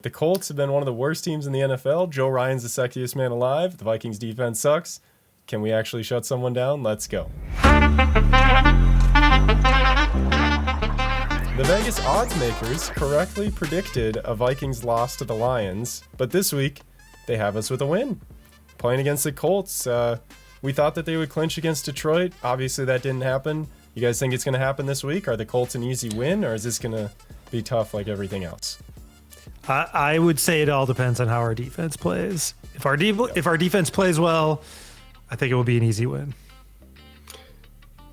The Colts have been one of the worst teams in the NFL. Joe Ryan's the sexiest man alive. The Vikings defense sucks. Can we actually shut someone down? Let's go. The Vegas odds makers correctly predicted a Vikings loss to the Lions, but this week they have us with a win. Playing against the Colts, we thought that they would clinch against Detroit. Obviously that didn't happen. You guys think it's going to happen this week? Are the Colts an easy win, or is this going to be tough like everything else? I would say it all depends on how our defense plays. If our defense plays well, I think it will be an easy win.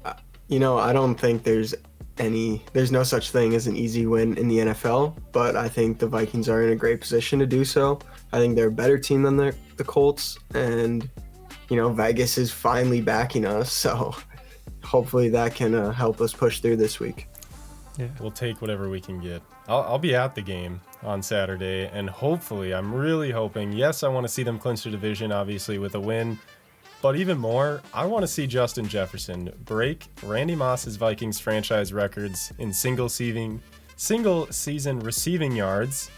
I don't think there's no such thing as an easy win in the NFL, but I think the Vikings are in a great position to do so. I think they're a better team than the Colts, and Vegas is finally backing us, so hopefully that can help us push through this week. Yeah, we'll take whatever we can get. I'll be at the game on Saturday, and hopefully, I'm really hoping, yes, I want to see them clinch the division, obviously, with a win, but even more, I want to see Justin Jefferson break Randy Moss's Vikings franchise records in single season receiving yards.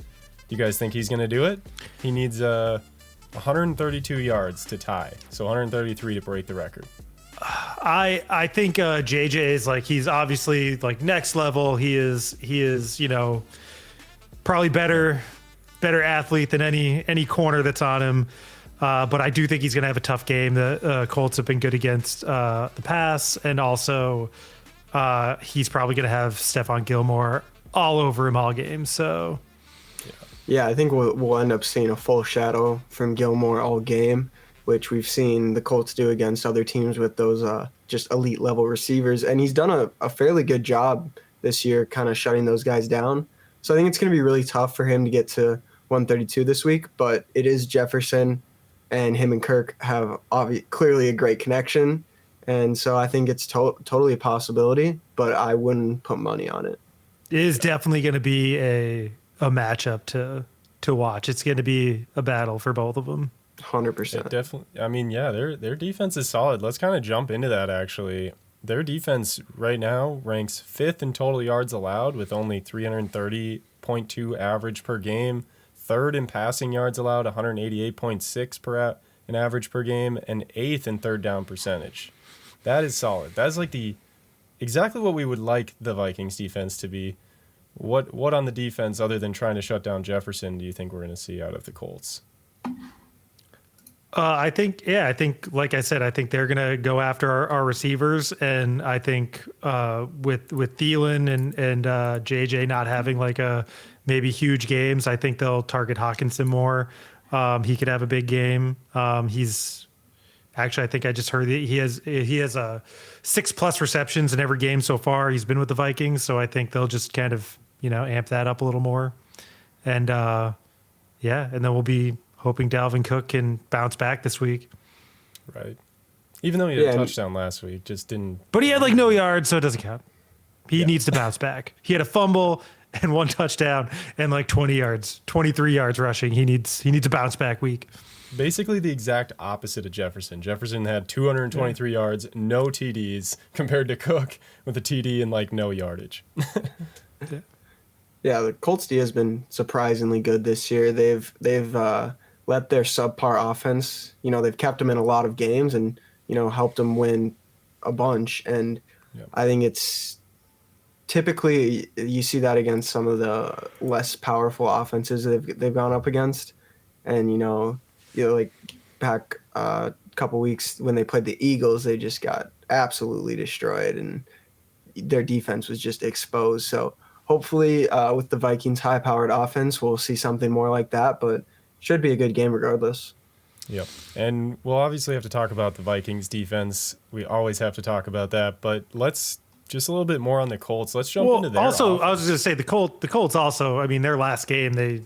You guys think he's going to do it? He needs 132 yards to tie, so 133 to break the record. I think JJ is he's obviously next level. He is probably better athlete than any corner that's on him. But I do think he's going to have a tough game. The Colts have been good against the pass, and also he's probably going to have Stephon Gilmore all over him all game. So yeah, I think we'll end up seeing a full shadow from Gilmore all game, which we've seen the Colts do against other teams with those just elite level receivers. And he's done a fairly good job this year kind of shutting those guys down. So I think it's going to be really tough for him to get to 132 this week, but it is Jefferson, and him and Kirk have clearly a great connection. And so I think it's totally a possibility, but I wouldn't put money on it. It is definitely going to be a matchup to watch. It's going to be a battle for both of them. 100%. Definitely. I mean, yeah, their defense is solid. Let's kind of jump into that, actually. Their defense right now ranks 5th in total yards allowed with only 330.2 average per game. 3rd in passing yards allowed, 188.6 in average per game, and 8th in third down percentage. That is solid. That is exactly what we would like the Vikings defense to be. What on the defense, other than trying to shut down Jefferson, do you think we're going to see out of the Colts? I think, like I said, I think they're going to go after our receivers. And I think with Thielen and JJ not having maybe huge games, I think they'll target Hockenson more. He could have a big game. He's actually, I think I just heard that he has 6+ receptions in every game so far. He's been with the Vikings. So I think they'll just kind of, amp that up a little more. And and then we'll be hoping Dalvin Cook can bounce back this week. Right. Even though he had a touchdown last week, just didn't. But he had no yards, so it doesn't count. He needs to bounce back. He had a fumble and 1 touchdown and 20 yards, 23 yards rushing. He needs a bounce back week. Basically the exact opposite of Jefferson. Jefferson had 223 yards, no TDs, compared to Cook with a TD and no yardage. Yeah, the Colts D has been surprisingly good this year. They've let their subpar offense, they've kept them in a lot of games and, helped them win a bunch. And I think it's typically you see that against some of the less powerful offenses they've gone up against. And, back a couple weeks when they played the Eagles, they just got absolutely destroyed and their defense was just exposed. So hopefully with the Vikings high-powered offense, we'll see something more like that, but should be a good game regardless. Yep. And we'll obviously have to talk about the Vikings defense. We always have to talk about that, but let's just a little bit more on the Colts. Let's jump into their also, offense. I was going to say the Colts also, I mean, their last game, they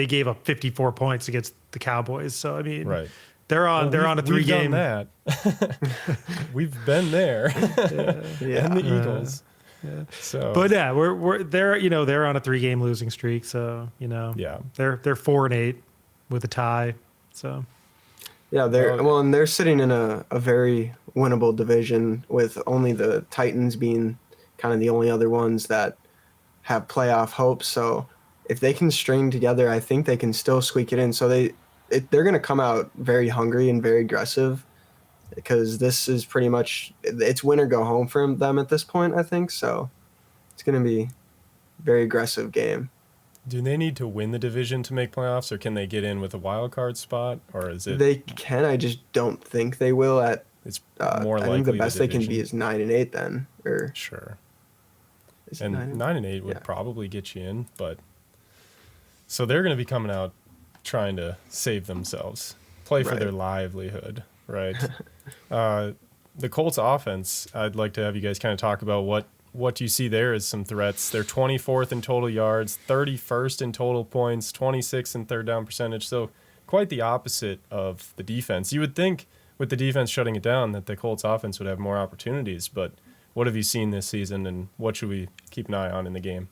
gave up 54 points against the Cowboys. So, I mean, right. They're on a 3-game. We've done that. We've been there. Yeah. And the Eagles. Yeah. So, but yeah, they're on a 3-game losing streak. So, they're 4-8 with a tie. So, yeah, they're sitting in a very winnable division with only the Titans being kind of the only other ones that have playoff hopes. So if they can string together, I think they can still squeak it in. So they're going to come out very hungry and very aggressive because this is pretty much it's win or go home for them at this point, I think. So it's going to be a very aggressive game. Do they need to win the division to make playoffs, or can they get in with a wild card spot, or is it? They can. I just don't think they will. It's more likely. I think the best they can be is 9-8 then, or sure. is it And 9-8 would Yeah. probably get you in, but so they're going to be coming out trying to save themselves, play for Right. their livelihood, right? The Colts offense, I'd like to have you guys kind of talk about what you see there as some threats. They're 24th in total yards, 31st in total points, 26th in third down percentage. So quite the opposite of the defense. You would think with the defense shutting it down that the Colts offense would have more opportunities, but what have you seen this season, and what should we keep an eye on in the game?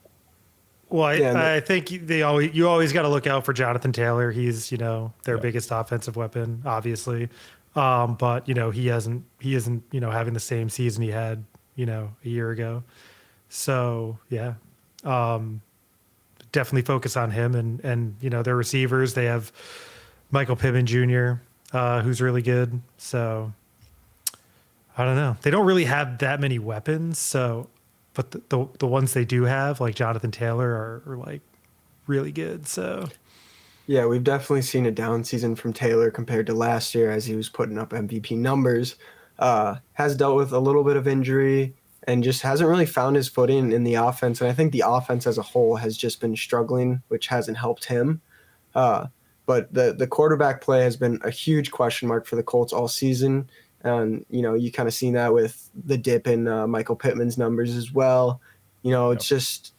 Well, Yeah, I think you always got to look out for Jonathan Taylor. He's their Yeah. biggest offensive weapon, obviously. But he isn't having the same season he had a year ago. So yeah, definitely focus on him and their receivers. They have Michael Pittman Jr., who's really good. So I don't know. They don't really have that many weapons. So, but the ones they do have, like Jonathan Taylor, are like really good. So Yeah, we've definitely seen a down season from Taylor compared to last year as he was putting up MVP numbers. Has dealt with a little bit of injury and just hasn't really found his footing in the offense. And I think the offense as a whole has just been struggling, which hasn't helped him. But the quarterback play has been a huge question mark for the Colts all season. And, you kind of seen that with the dip in Michael Pittman's numbers as well. It's just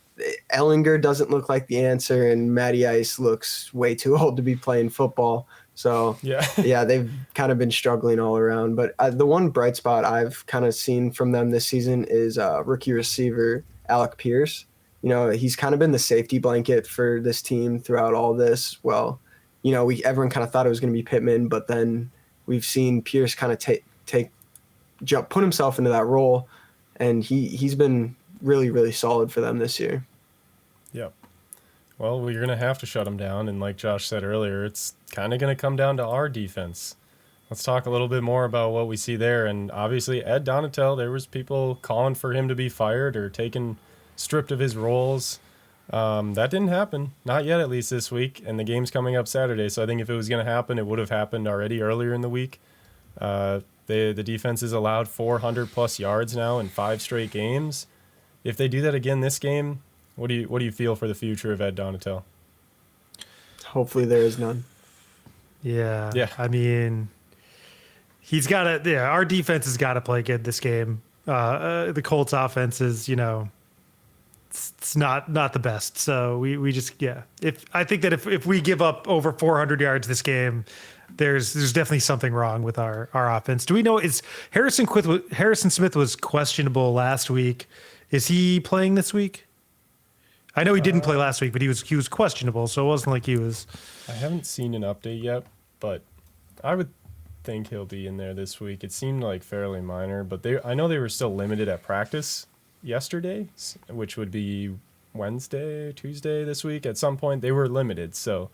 Ellinger doesn't look like the answer, and Matty Ice looks way too old to be playing football. So, Yeah. they've kind of been struggling all around. But the one bright spot I've kind of seen from them this season is rookie receiver Alec Pierce. He's kind of been the safety blanket for this team throughout all this. Well, everyone kind of thought it was going to be Pittman, but then we've seen Pierce kind of put himself into that role, and he's been really, really solid for them this year. Yep. Well, you're going to have to shut them down. And like Josh said earlier, it's kind of going to come down to our defense. Let's talk a little bit more about what we see there. And obviously, Ed Donatel, there was people calling for him to be fired or stripped of his roles. That didn't happen. Not yet, at least this week. And the game's coming up Saturday. So I think if it was going to happen, it would have happened already earlier in the week. The defense has allowed 400-plus yards now in 5 straight games. If they do that again this game, what do you feel for the future of Ed Donatel? Hopefully there is none. yeah, Yeah. I mean, he's got to. Yeah, our defense has got to play good this game. The Colts offense is, it's not the best. So we just I think that if we give up over 400 yards this game, there's definitely something wrong with our offense. Do we know Harrison Smith was questionable last week? Is he playing this week? I know he didn't play last week, but he was questionable, so it wasn't like he was. I haven't seen an update yet, but I would think he'll be in there this week. It seemed like fairly minor, but I know they were still limited at practice yesterday, which would be Wednesday, Tuesday this week. At some point, they were limited, so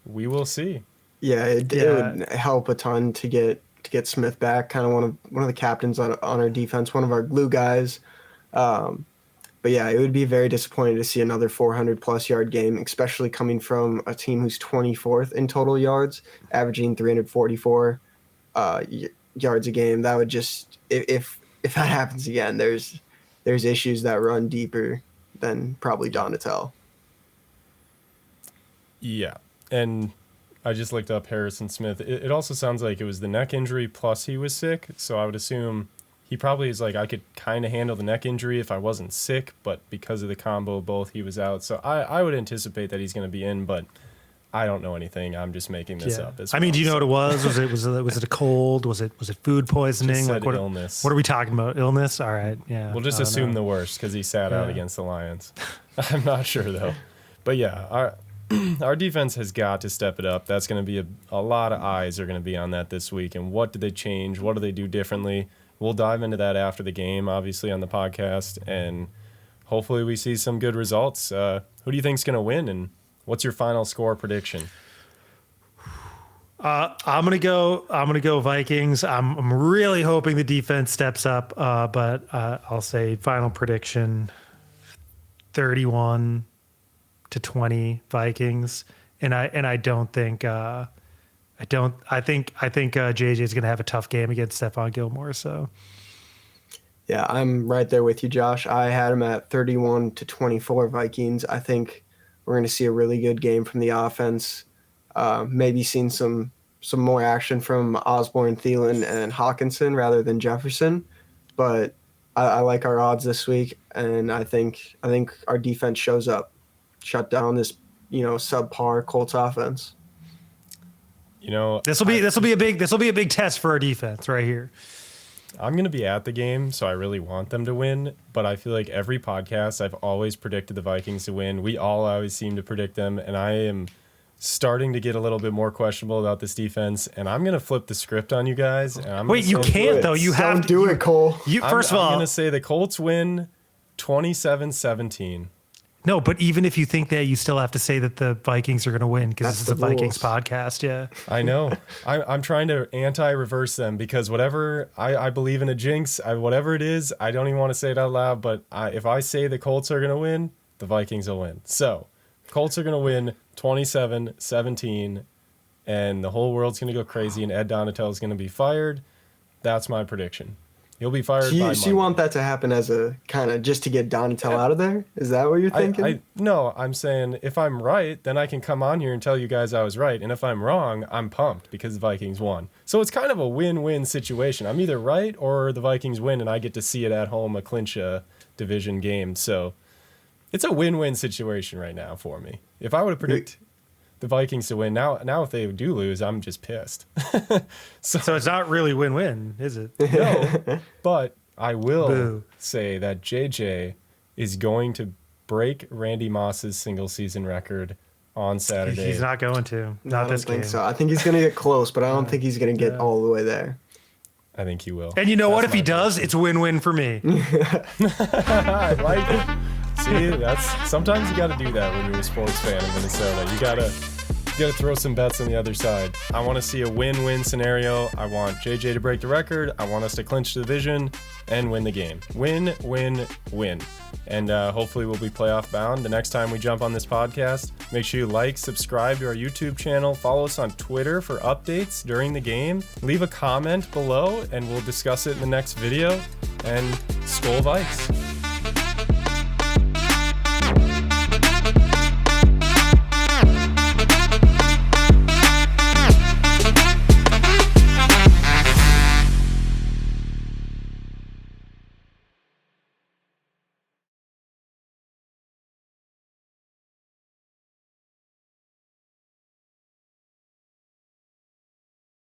we will see. Yeah, it would help a ton to get Smith back, kind of one of the captains on our defense, one of our glue guys. But yeah, it would be very disappointing to see another 400-plus yard game, especially coming from a team who's 24th in total yards, averaging 344 yards a game. That would just if that happens again, there's issues that run deeper than probably Donatel. Yeah, and I just looked up Harrison Smith. It also sounds like it was the neck injury plus he was sick, so I would assume he probably is like, I could kind of handle the neck injury if I wasn't sick, but because of the combo of both, he was out. So I would anticipate that he's going to be in, but I don't know anything. I'm just making this up. I mean, do you know what it was? Was it a cold? Was it food poisoning? Just said what, illness. What are we talking about? Illness? All right, yeah. We'll just assume the worst because he sat out against the Lions. I'm not sure though. But yeah, our defense has got to step it up. That's going to be a lot of eyes are going to be on that this week. And what do they change? What do they do differently? We'll dive into that after the game, obviously, on the podcast. And hopefully we see some good results. Who do you think's going to win, and what's your final score prediction? I'm gonna go Vikings. I'm really hoping the defense steps up, but I'll say final prediction 31-20 Vikings. And I don't think I think JJ is gonna have a tough game against Stephon Gilmore. So Yeah, I'm right there with you, Josh. I had him at 31-24 Vikings. I think we're going to see a really good game from the offense. Maybe seeing some more action from Osborne, Thielen, and Hawkinson rather than Jefferson. But I like our odds this week, and I think our defense shows up, shut down this subpar Colts offense. This will be a big test for our defense right here. I'm going to be at the game, so I really want them to win, but I feel like every podcast I've always predicted the Vikings to win. We all always seem to predict them, and I am starting to get a little bit more questionable about this defense, and I'm going to flip the script on you guys. And Wait, you can't, though. You have to do it, Cole. First of all, I'm going to say the Colts win 27-17. No, but even if you think that, you still have to say that the Vikings are going to win because this is a Vikings podcast. Yeah, I know. I'm trying to anti-reverse them because whatever I believe in a jinx, whatever it is, I don't even want to say it out loud. But if I say the Colts are going to win, the Vikings will win. So Colts are going to win 27-17, and the whole world's going to go crazy, and Ed Donatel is going to be fired. That's my prediction. He'll be fired by Monday. So you want that to happen as a kind of just to get Donatel out of there? Is that what you're thinking? No, I'm saying if I'm right, then I can come on here and tell you guys I was right. And if I'm wrong, I'm pumped because the Vikings won. So it's kind of a win-win situation. I'm either right or the Vikings win, and I get to see it at home, a clinch division game. So it's a win-win situation right now for me. If I would have predicted the Vikings to win, now if they do lose, I'm just pissed. So it's not really win-win, is it? No, but I will say that JJ is going to break Randy Moss's single season record on Saturday. He's not going to. Not this game. I don't think so. I think he's going to get close, but I don't think he's going to get all the way there. I think he will. And you know what? If he does, it's win-win for me. I like it. See, sometimes you got to do that when you're a sports fan in Minnesota. You gotta throw some bets on the other side. I want to see a win-win scenario. I want JJ to break the record. I want us to clinch the division and win the game. Win, win, win. And hopefully we'll be playoff bound the next time we jump on this podcast. Make sure you like, subscribe to our YouTube channel, follow us on Twitter for updates during the game. Leave a comment below and we'll discuss it in the next video. And Skol Vikes.